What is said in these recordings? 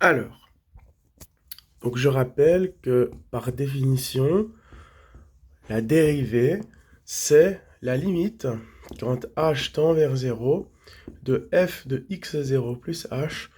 Alors, donc je rappelle que par définition, la dérivée, c'est la limite quand h tend vers 0 de f de x0 plus h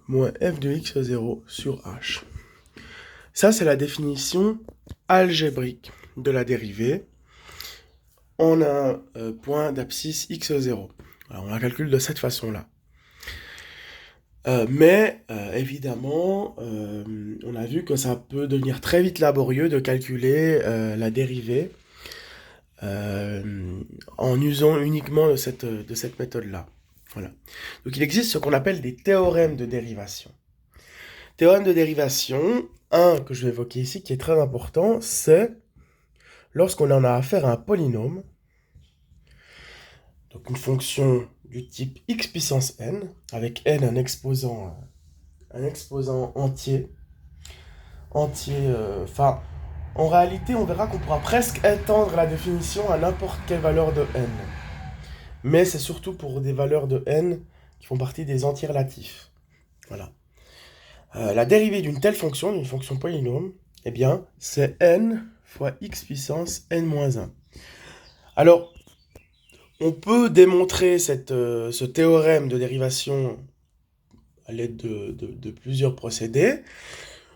moins f de x0 sur h. Ça, c'est la définition algébrique de la dérivée en un point d'abscisse x0. Alors, on la calcule de cette façon-là. Évidemment, on a vu que ça peut devenir très vite laborieux de calculer la dérivée en usant uniquement de cette méthode-là. Voilà. Donc il existe ce qu'on appelle des théorèmes de dérivation. Théorème de dérivation, un que je vais évoquer ici, qui est très important, c'est lorsqu'on en a affaire à un polynôme, donc une fonction du type x puissance n, avec n un exposant entier, en réalité, on verra qu'on pourra presque étendre la définition à n'importe quelle valeur de n. Mais c'est surtout pour des valeurs de n qui font partie des entiers relatifs. Voilà. La dérivée d'une telle fonction, d'une fonction polynôme, eh bien, c'est n fois x puissance n-1. Alors, on peut démontrer ce théorème de dérivation à l'aide de plusieurs procédés.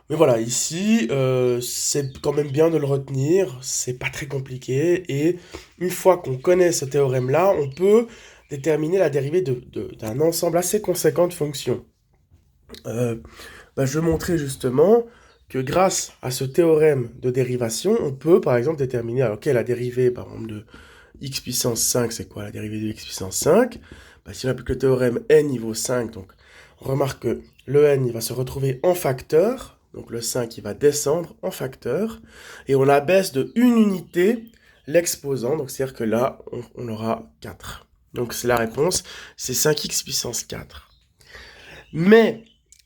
Mais voilà, ici, c'est quand même bien de le retenir, c'est pas très compliqué, et une fois qu'on connaît ce théorème-là, on peut déterminer la dérivée d'un ensemble assez conséquent de fonctions. Je vais montrer justement que grâce à ce théorème de dérivation, on peut par exemple déterminer, alors quelle est la dérivée par exemple de x puissance 5, c'est quoi la dérivée de x puissance 5 ? Si on applique le théorème n niveau 5, donc on remarque que le n il va se retrouver en facteur, donc le 5 il va descendre en facteur, et on abaisse de une unité l'exposant, donc c'est-à-dire que là on aura 4. Donc c'est la réponse, c'est 5x puissance 4. Mais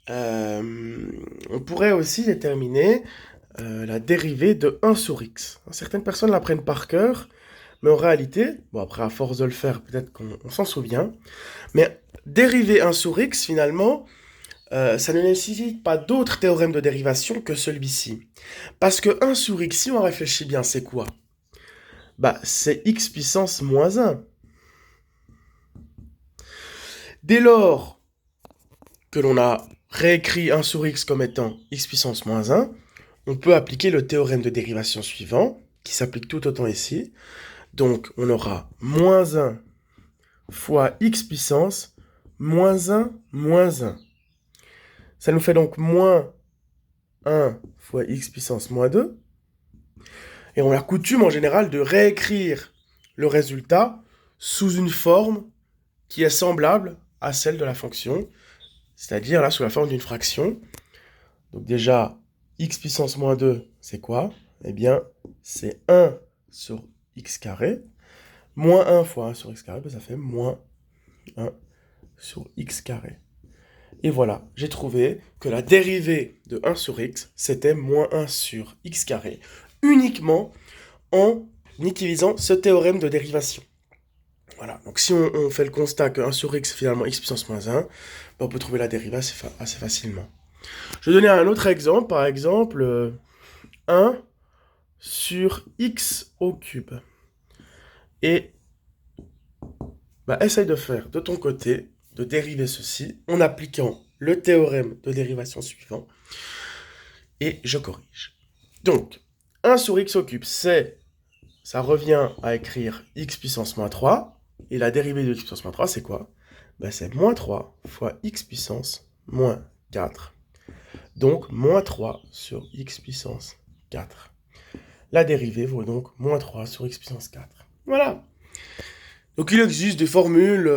on pourrait aussi déterminer la dérivée de 1 sur x. Certaines personnes la prennent par cœur, mais en réalité, bon après à force de le faire, peut-être qu'on s'en souvient, mais dériver 1 sur x finalement, ça ne nécessite pas d'autre théorème de dérivation que celui-ci. Parce que 1 sur x, si on réfléchit bien, c'est quoi ? C'est x puissance moins 1. Dès lors que l'on a réécrit 1 sur x comme étant x puissance moins 1, on peut appliquer le théorème de dérivation suivant, qui s'applique tout autant ici. Donc, on aura moins 1 fois x puissance moins 1 moins 1. Ça nous fait donc moins 1 fois x puissance moins 2. Et on a coutume en général de réécrire le résultat sous une forme qui est semblable à celle de la fonction, c'est-à-dire là sous la forme d'une fraction. Donc déjà, x puissance moins 2, c'est quoi ? Eh bien, c'est 1 sur x carré. Moins 1 fois 1 sur x carré, ça fait moins 1 sur x carré. Et voilà, j'ai trouvé que la dérivée de 1 sur x, c'était moins 1 sur x carré, uniquement en utilisant ce théorème de dérivation. Voilà, donc si on fait le constat que 1 sur x, c'est finalement x puissance moins 1, on peut trouver la dérivée assez facilement. Je vais donner un autre exemple, par exemple 1 sur x au cube. Et essaye de faire de ton côté, de dériver ceci en appliquant le théorème de dérivation suivant. Et je corrige. Donc, 1 sur x au cube, ça revient à écrire x puissance moins 3. Et la dérivée de x puissance moins 3, c'est quoi ? C'est moins 3 fois x puissance moins 4. Donc, moins 3 sur x puissance 4. La dérivée vaut donc moins 3 sur x puissance 4. Voilà. Donc il existe des formules,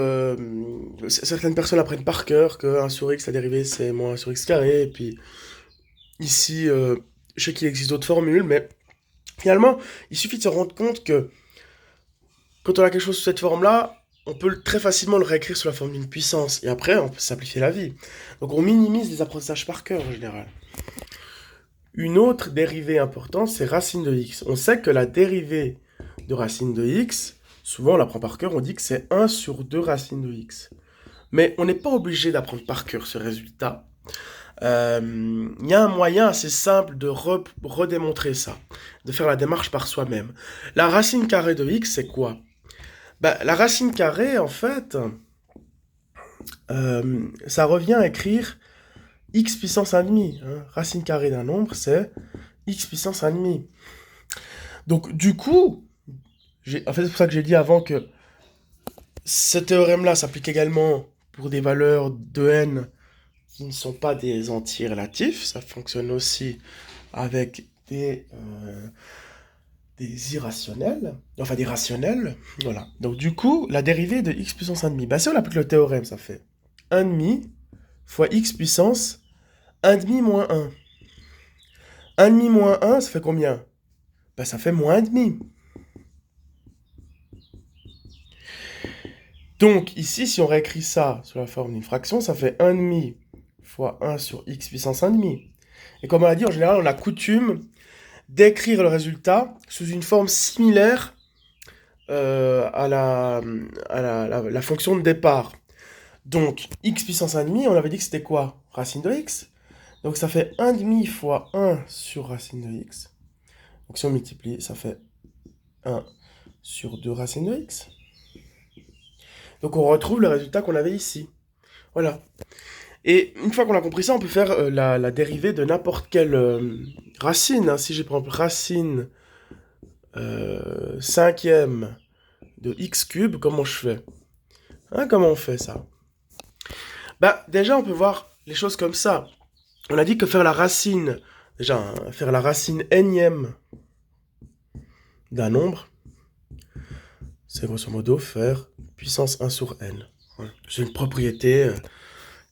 certaines personnes apprennent par cœur que 1 sur x, la dérivée c'est moins 1 sur x carré, et puis ici, je sais qu'il existe d'autres formules, mais finalement, il suffit de se rendre compte que quand on a quelque chose sous cette forme-là, on peut très facilement le réécrire sous la forme d'une puissance, et après, on peut simplifier la vie. Donc on minimise les apprentissages par cœur en général. Une autre dérivée importante, c'est racine de x. On sait que la dérivée de racine de x, souvent on l'apprend par cœur, on dit que c'est 1 sur 2 racines de x. Mais on n'est pas obligé d'apprendre par cœur ce résultat. Il y a un moyen assez simple de redémontrer ça, de faire la démarche par soi-même. La racine carrée de x, c'est quoi? Bah, la racine carrée, en fait, ça revient à écrire x puissance 1,5. Hein. Racine carrée d'un nombre, c'est x puissance 1,5. Donc, du coup, en fait, c'est pour ça que j'ai dit avant que ce théorème-là s'applique également pour des valeurs de n qui ne sont pas des entiers relatifs. Ça fonctionne aussi avec des irrationnels, enfin des rationnels. Voilà. Donc, du coup, la dérivée de x puissance 1,5, bah, si on applique le théorème, ça fait 1,5 fois x puissance 1,5 moins 1. 1,5 moins 1, ça fait combien? Bah, ça fait moins 1,5. Donc, ici, si on réécrit ça sous la forme d'une fraction, ça fait 1,5 fois 1 sur x puissance 1,5. Et comme on l'a dit, en général, on a coutume d'écrire le résultat sous une forme similaire à la fonction de départ. Donc, x puissance 1,5, on avait dit que c'était quoi? Racine de x. Donc, ça fait 1,5 fois 1 sur racine de x. Donc, si on multiplie, ça fait 1 sur 2 racine de x. Donc, on retrouve le résultat qu'on avait ici. Voilà. Et une fois qu'on a compris ça, on peut faire la dérivée de n'importe quelle racine. Hein. Si j'ai par exemple racine cinquième de x cube, comment je fais? Hein, comment on fait ça? Bah, déjà, on peut voir les choses comme ça. On a dit que faire la racine, déjà, hein, faire la racine énième d'un nombre, c'est grosso modo faire puissance 1 sur n. Ouais. C'est une propriété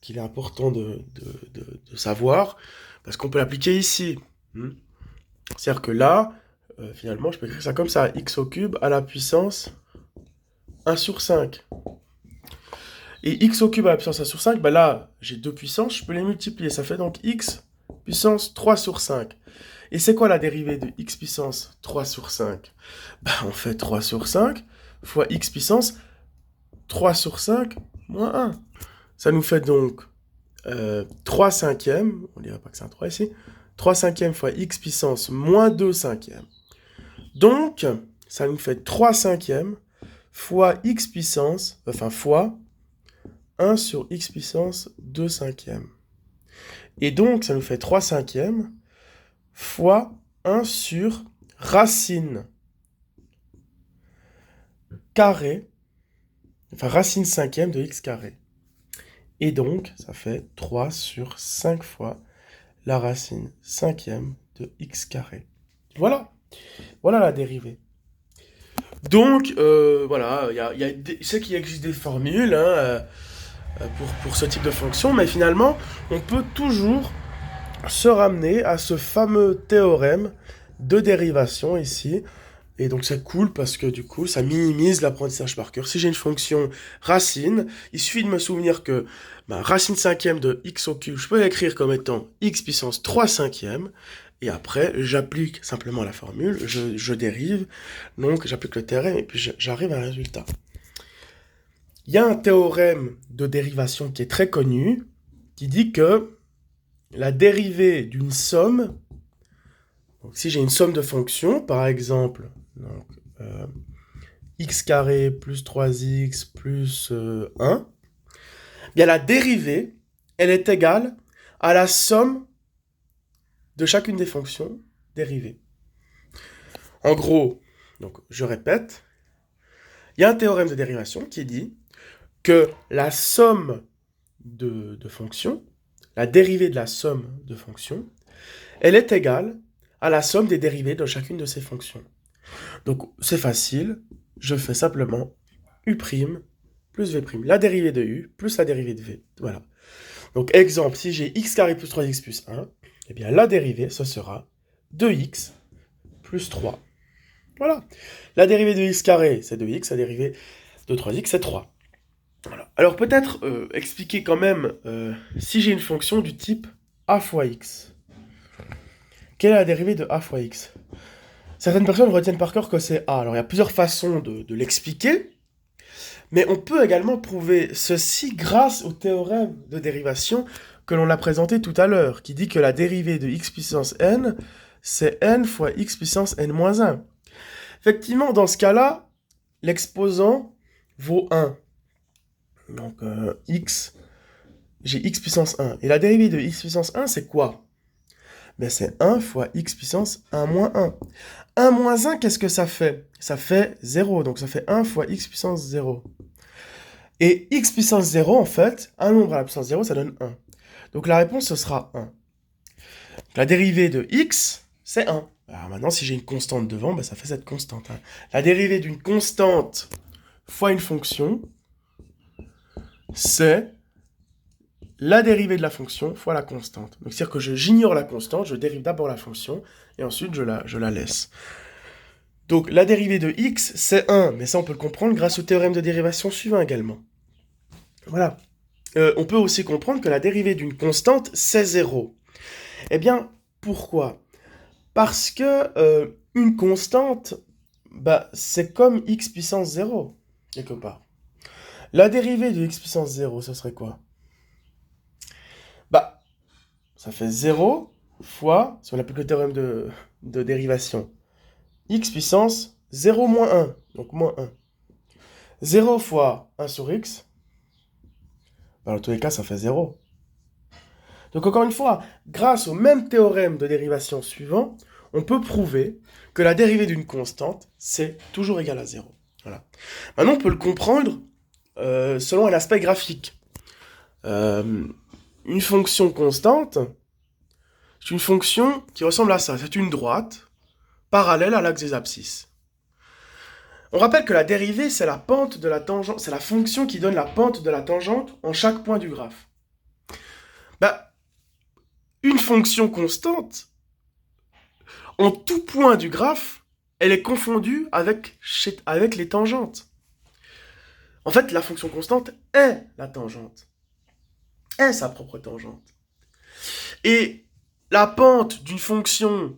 qu'il est important de savoir, parce qu'on peut l'appliquer ici. C'est-à-dire que là, finalement, je peux écrire ça comme ça, x au cube à la puissance 1 sur 5. Et x au cube à la puissance 1 sur 5, bah là, j'ai deux puissances, je peux les multiplier. Ça fait donc x puissance 3 sur 5. Et c'est quoi la dérivée de x puissance 3 sur 5? Bah, on fait 3 sur 5 fois x puissance 3 sur 5 moins 1. Ça nous fait donc 3 cinquièmes, on dirait pas que c'est un 3 ici, 3 cinquièmes fois x puissance moins 2 cinquièmes. Donc, ça nous fait 3 cinquièmes fois x puissance, enfin fois 1 sur x puissance 2 cinquièmes. Et donc, ça nous fait 3 cinquièmes fois 1 sur racine carrée, enfin racine cinquième de x carré. Et donc, ça fait 3 sur 5 fois la racine cinquième de x carré. Voilà. Voilà la dérivée. Donc, voilà, je sais qu'il existe des formules pour ce type de fonction, mais finalement, on peut toujours se ramener à ce fameux théorème de dérivation ici. Et donc c'est cool parce que du coup, ça minimise l'apprentissage par cœur. Si j'ai une fonction racine, il suffit de me souvenir que racine cinquième de x au cube, je peux l'écrire comme étant x puissance 3 cinquièmes. Et après, j'applique simplement la formule, je dérive, donc j'applique le théorème et puis j'arrive à un résultat. Il y a un théorème de dérivation qui est très connu, qui dit que la dérivée d'une somme, donc si j'ai une somme de fonctions, par exemple, donc, x carré plus 3x plus 1, bien la dérivée, elle est égale à la somme de chacune des fonctions dérivées. En gros, donc je répète, il y a un théorème de dérivation qui dit que la somme de fonctions, la dérivée de la somme de fonctions, elle est égale à la somme des dérivées de chacune de ces fonctions. Donc c'est facile, je fais simplement u' plus v', la dérivée de u plus la dérivée de v. Voilà. Donc exemple, si j'ai x carré plus 3x plus 1, eh bien la dérivée, ce sera 2x plus 3. Voilà. La dérivée de x carré, c'est 2x, la dérivée de 3x, c'est 3. Voilà. Alors peut-être expliquer quand même, si j'ai une fonction du type a fois x, quelle est la dérivée de a fois x? Certaines personnes retiennent par cœur que c'est a. Alors il y a plusieurs façons de l'expliquer, mais on peut également prouver ceci grâce au théorème de dérivation que l'on a présenté tout à l'heure, qui dit que la dérivée de x puissance n, c'est n fois x puissance n-1. Effectivement, dans ce cas-là, l'exposant vaut 1. Donc, j'ai x puissance 1. Et la dérivée de x puissance 1, c'est quoi? Ben, c'est 1 fois x puissance 1 moins 1. 1 moins 1, qu'est-ce que ça fait? Ça fait 0, donc ça fait 1 fois x puissance 0. Et x puissance 0, en fait, un nombre à la puissance 0, ça donne 1. Donc la réponse, ce sera 1. La dérivée de x, c'est 1. Alors maintenant, si j'ai une constante devant, ben, ça fait cette constante. Hein. La dérivée d'une constante fois une fonction, c'est la dérivée de la fonction fois la constante. Donc c'est-à-dire que j'ignore la constante, je dérive d'abord la fonction, et ensuite je la laisse. Donc la dérivée de x, c'est 1, mais ça on peut le comprendre grâce au théorème de dérivation suivant également. Voilà. On peut aussi comprendre que la dérivée d'une constante, c'est 0. Eh bien, pourquoi? Parce que une constante, bah, c'est comme x puissance 0, quelque part. La dérivée de x puissance 0, ce serait quoi? Bah, ça fait 0 fois, si on applique le théorème de dérivation, x puissance 0 moins 1, donc moins 1. 0 fois 1 sur x, bah, dans tous les cas, ça fait 0. Donc encore une fois, grâce au même théorème de dérivation suivant, on peut prouver que la dérivée d'une constante, c'est toujours égal à 0. Voilà. Maintenant, on peut le comprendre selon un aspect graphique. Une fonction constante, c'est une fonction qui ressemble à ça. C'est une droite parallèle à l'axe des abscisses. On rappelle que la dérivée, c'est la pente de la tangente, c'est la fonction qui donne la pente de la tangente en chaque point du graphe. Bah, une fonction constante, en tout point du graphe, elle est confondue avec les tangentes. En fait, la fonction constante est la tangente, est sa propre tangente. Et la pente d'une fonction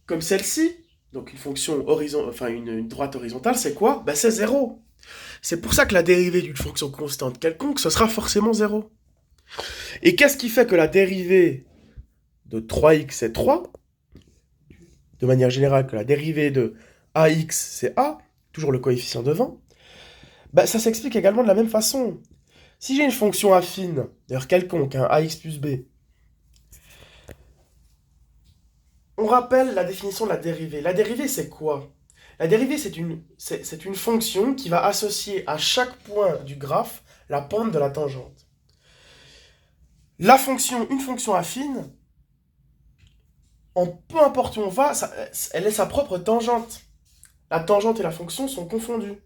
comme celle-ci, donc une fonction une droite horizontale, c'est quoi? Ben, c'est 0. C'est pour ça que la dérivée d'une fonction constante quelconque, ce sera forcément 0. Et qu'est-ce qui fait que la dérivée de 3x c'est 3? De manière générale, que la dérivée de ax c'est a, toujours le coefficient devant. Ben, ça s'explique également de la même façon. Si j'ai une fonction affine, d'ailleurs quelconque, ax plus b, on rappelle la définition de la dérivée. La dérivée, c'est quoi? La dérivée, c'est une fonction qui va associer à chaque point du graphe la pente de la tangente. Une fonction affine, peu importe où on va, elle est sa propre tangente. La tangente et la fonction sont confondues.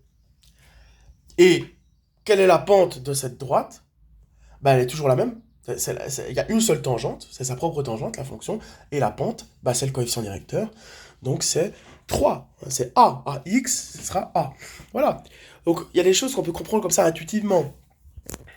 Et quelle est la pente de cette droite? Ben, elle est toujours la même. Il y a une seule tangente, c'est sa propre tangente, la fonction, et la pente, bah, c'est le coefficient directeur, donc c'est 3, c'est A, AX, ce sera A. Voilà. Donc il y a des choses qu'on peut comprendre comme ça intuitivement.